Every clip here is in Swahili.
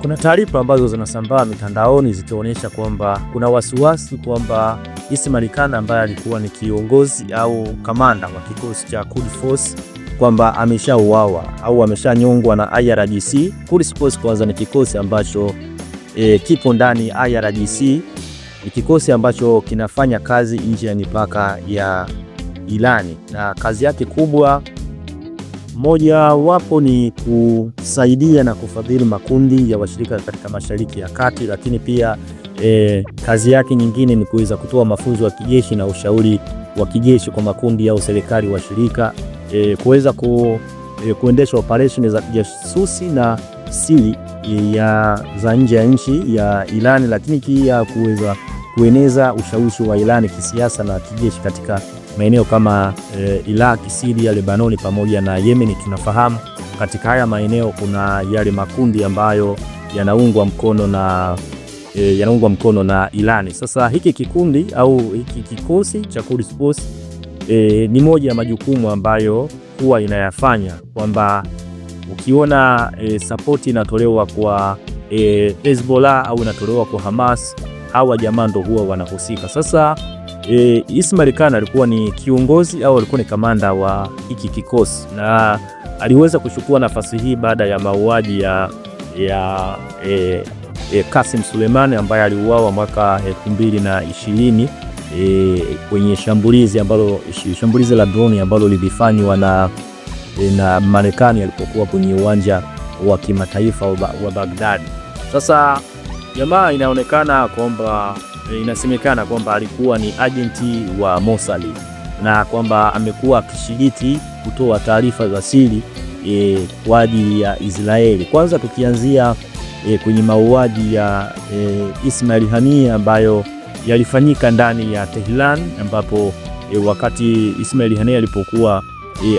Kuna taarifa ambazo zinasambaa mitandaoni zikionyesha kwamba kuna wasiwasi kwamba Ismail Khan ambaye alikuwa ni kiongozi au kamanda wa kikosi cha Quds Force kwamba ameshauawa au ameshanyongwa na IRGC. Quds Force kwanza ni kikosi ambacho kipo ndani ya IRGC, ni kikosi ambacho kinafanya kazi nje ya mipaka ya Irani, na kazi yake kubwa moja wapo ni kusaidia na kufadhili makundi ya washirika katika Mashariki ya Kati, lakini pia kazi yake nyingine ni kuweza kutoa mafunzo ya kijeshi na ushauri wa kijeshi kwa makundi au serikali washirika, kuweza kuendesha operation za kijasusi na siri za nje ya nchi ya Irani, lakini pia kuweza kueneza ushawishi wa Irani kisiasa na kijeshi katika maeneo kama Iraq, Syria, Lebanoni pamoja na Yemen. Tunafahamu katika haya maeneo kuna yale makundi ambayo yanaungwa mkono na Irani. Sasa hiki kikundi au hiki kikosi cha Quds Force ni moja ya majukumu ambayo huwa inayafanya kwamba ukiona support inatolewa kwa Hezbollah au inatolewa kwa Hamas, hawa jamaa ndo huwa wanahusika. Sasa Ismail Khan alikuwa ni kiongozi au alikuwa ni kamanda wa hiki kikosi, na aliweza kuchukua nafasi hii baada ya mauaji ya Qasem Soleimani ambaye aliuawa mwaka 2020 kwenye shambulizi la drone ambalo lilifanywa na Marekani alipokuwa kwenye uwanja wa kimataifa wa Baghdad. Sasa jamaa inasemekana kwamba alikuwa ni agenti wa Mossad na kwamba amekuwa akishiriki kutoa taarifa za siri kwa ajili ya Israeli. Kwanza tukianzia kwenye mauaji ya Ismail Haniyeh ambayo yalifanyika ndani ya Tehran, ambapo wakati Ismail Haniyeh alipokuwa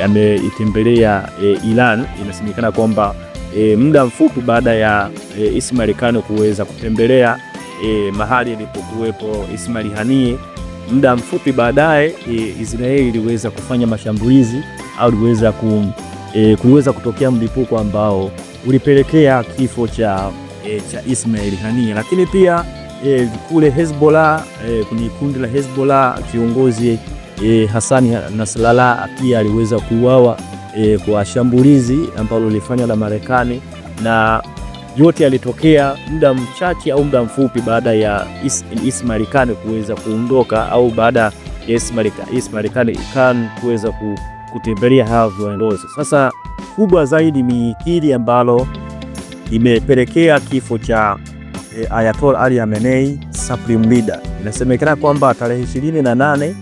ameitembelea Iran, inasemekana kwamba muda mfupi baada ya Ismail Khan kuweza kutembelea mahali alipokuwepo Ismail Haniyeh, muda mfupi baadaye Israeli iliweza kufanya mashambulizi au kuliweza kutokea mlipuko ambao ulipelekea kifo cha Ismail Haniyeh. Lakini pia kule Hezbollah, kwenye kundi la Hezbollah kiongozi Hassan Nasrallah pia aliweza kuuawa kwa shambulizi ambalo lilifanywa na Marekani, na yote yalitokea muda mchache au muda mfupi baada ya Ismail Khan kuweza kuondoka au baada ya Ismail Khan kuweza kutembelea hawa viongozi. Sasa kubwa zaidi ni hili ambalo imepelekea kifo cha Ayatollah Ali Khamenei, Supreme Leader. Inasemekana kwamba tarehe 28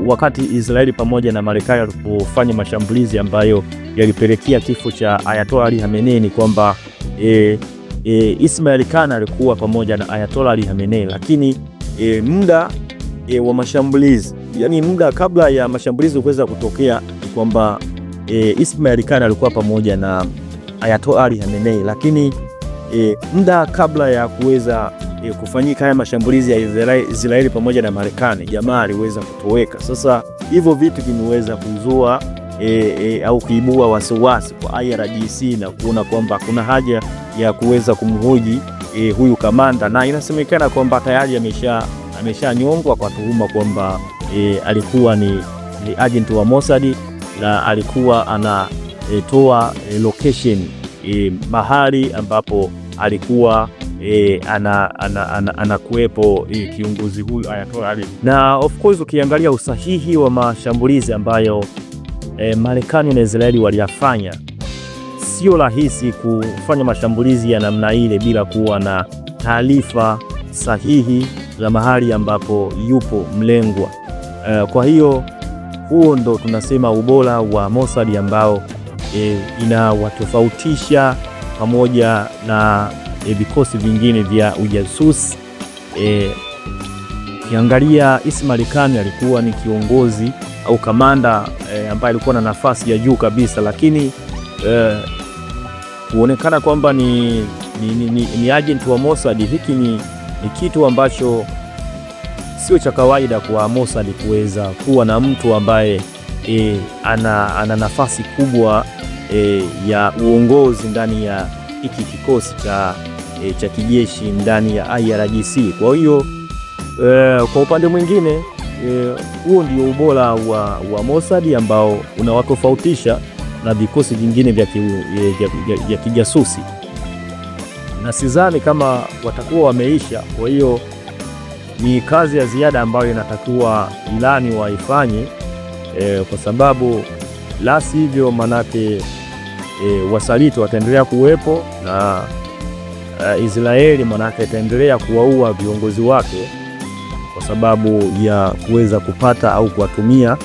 wakati Israeli pamoja na Marekani walipofanya mashambulizi ambayo yalipelekea kifo cha Ayatollah Ali Khamenei, ni kwamba Ismail Khan alikuwa pamoja na Ayatollah Ali Khamenei, lakini muda wa mashambulizi, yani muda kabla ya mashambulizi kuweza kutokea, ni kwamba Ismail Khan alikuwa pamoja na Ayatollah Ali Khamenei, lakini muda kabla ya kuweza kufanyika haya mashambulizi ya Israeli pamoja na Marekani, jamaa aliweza kutoweka. Sasa hivyo vitu vimeweza kuzua au kuibua wasiwasi kwa IRGC na kuona kwamba kuna haja ya kuweza kumhoji huyu kamanda, na inasemekana kwamba tayari ameshanyongwa kwa tuhuma kwamba alikuwa ni agent wa Mossad na alikuwa anatoa location mahali ambapo alikuwa anakuwepo kiongozi huyu Ayatollah Ali. Na of course ukiangalia usahihi wa mashambulizi ambayo Marekani na Israeli waliyafanya, sio rahisi kufanya mashambulizi ya namna ile bila kuwa na taarifa sahihi za mahali ambapo yupo mlengwa. Kwa hiyo huo ndo tunasema ubora wa Mossad ambao inawatofautisha pamoja na vikosi vingine vya ujasusi. Kiangalia Ismail Khan alikuwa ni kiongozi au kamanda ambaye alikuwa na nafasi ya juu kabisa, lakini kuonekana kwamba ni agent wa Mossad, hiki ni kitu ambacho sio cha kawaida kwa Mossad kuweza kuwa na mtu ambaye ana nafasi kubwa ya uongozi ndani ya hiki kikosi cha kijeshi ndani ya IRGC. Kwa hiyo kwa upande mwingine huo ndio ubora wa Mossad ambao unawatofautisha na vikosi vingine vya kijasusi, na sidhani kama watakuwa wameisha. Kwa hiyo ni kazi ya ziada ambayo inatakiwa Irani waifanye, kwa sababu la sivyo manake wasaliti wataendelea kuwepo na Israeli manake itaendelea kuwaua viongozi wake kwa sababu ya kuweza kupata au kuwatumia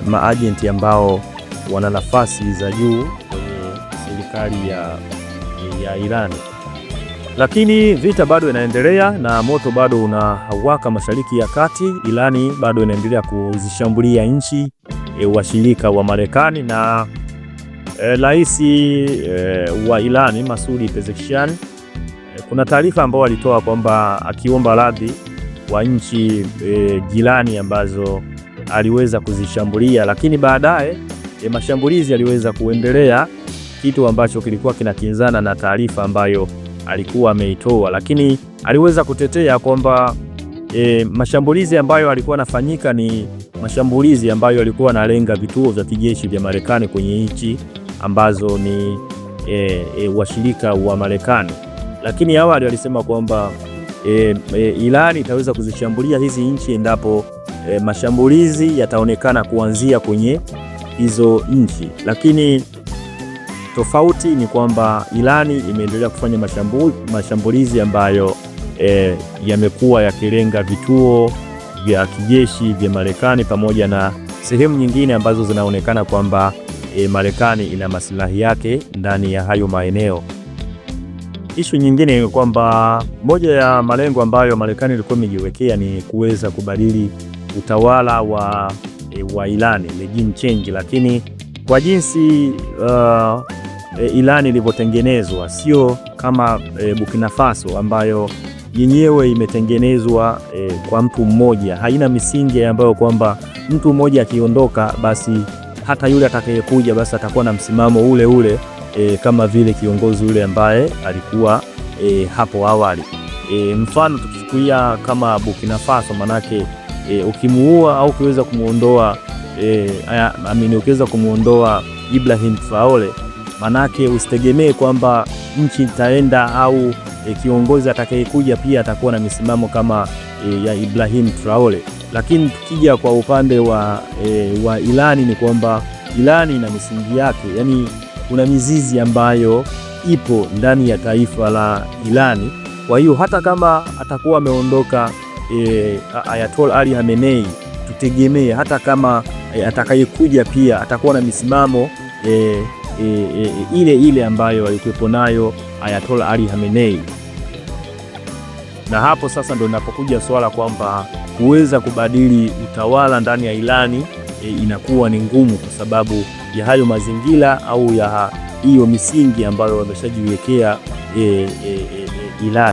maajenti ambao wana nafasi za juu kwenye serikali ya Irani. Lakini vita bado inaendelea na moto bado unawaka Mashariki ya Kati. Irani bado inaendelea kuzishambulia nchi washirika wa Marekani, na rais wa Irani Masoud Pezeshkian kuna taarifa ambayo alitoa kwamba akiomba radhi wa nchi jirani ambazo aliweza kuzishambulia, lakini baadaye mashambulizi yaliweza kuendelea, kitu ambacho kilikuwa kinakinzana na taarifa ambayo alikuwa ameitoa. Lakini aliweza kutetea kwamba mashambulizi ambayo alikuwa anafanyika ni mashambulizi ambayo alikuwa analenga vituo vya kijeshi vya Marekani kwenye nchi ambazo ni washirika wa Marekani. Lakini awali alisema kwamba Irani itaweza kuzishambulia hizi nchi endapo mashambulizi yataonekana kuanzia kwenye hizo nchi. Lakini tofauti ni kwamba Irani imeendelea kufanya mashambulizi ambayo yamekuwa yakilenga vituo vya kijeshi vya Marekani pamoja na sehemu nyingine ambazo zinaonekana kwamba Marekani ina maslahi yake ndani ya hayo maeneo. Ishu nyingine ni kwamba moja ya malengo ambayo Marekani ilikuwa imejiwekea ni kuweza kubadili utawala wa Irani, regime change, lakini kwa jinsi Irani ilivyotengenezwa sio kama Burkina Faso ambayo yenyewe imetengenezwa kwa mtu mmoja, haina misingi ambayo kwamba mtu mmoja akiondoka basi hata yule atakayekuja basi atakuwa na msimamo ule ule kama vile kiongozi ule ambaye alikuwa hapo awali. Mfano tukichukulia kama Burkina Faso, manake ukimuua au ukiweza kumuondoa ukiweza kumuondoa Ibrahim Traore, manake usitegemee kwamba nchi itaenda au kiongozi atakayekuja pia atakuwa na misimamo kama ya Ibrahim Traore. Lakini tukija kwa upande wa Irani ni kwamba Irani ina misingi yake, yani kuna mizizi ambayo ipo ndani ya taifa la Irani. Kwa hiyo hata kama atakuwa ameondoka Ayatollah Ali Khamenei, tutegemee hata kama atakayekuja pia atakuwa na misimamo ile ambayo alikuwepo nayo Ayatollah Ali Khamenei. Na hapo sasa ndo linapokuja swala kwamba kuweza kubadili utawala ndani ya Irani inakuwa ni ngumu kwa sababu ya hayo mazingira au ya hiyo misingi ambayo wameshajiwekea Irani.